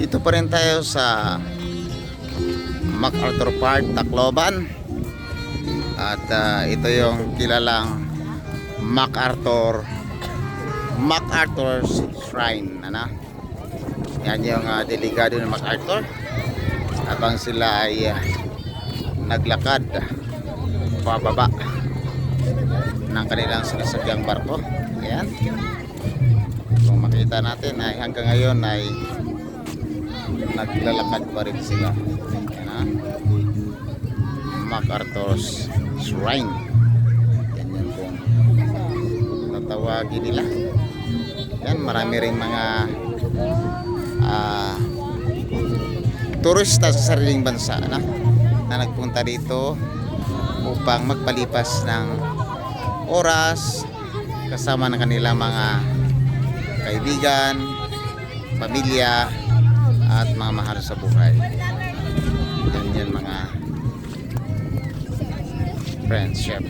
Dito pa rin tayo sa MacArthur Park, Tacloban. At ito yung kilalang MacArthur's Shrine. Ano? Yan yung delegado ng MacArthur. Habang sila ay naglakad pababa ng kanilang sinasagyang barko. Ayan. Kung makita natin ay hanggang ngayon ay naglalakad pa rin sila. Ayan, ha? MacArthur's Shrine. Yan yung kung tatawagin nila. Yan, marami rin mga turista sa sariling bansa na nagpunta dito upang magpalipas ng oras kasama ng kanilang mga kaibigan, pamilya at mga mahal sa buhay. Yan mga friendship.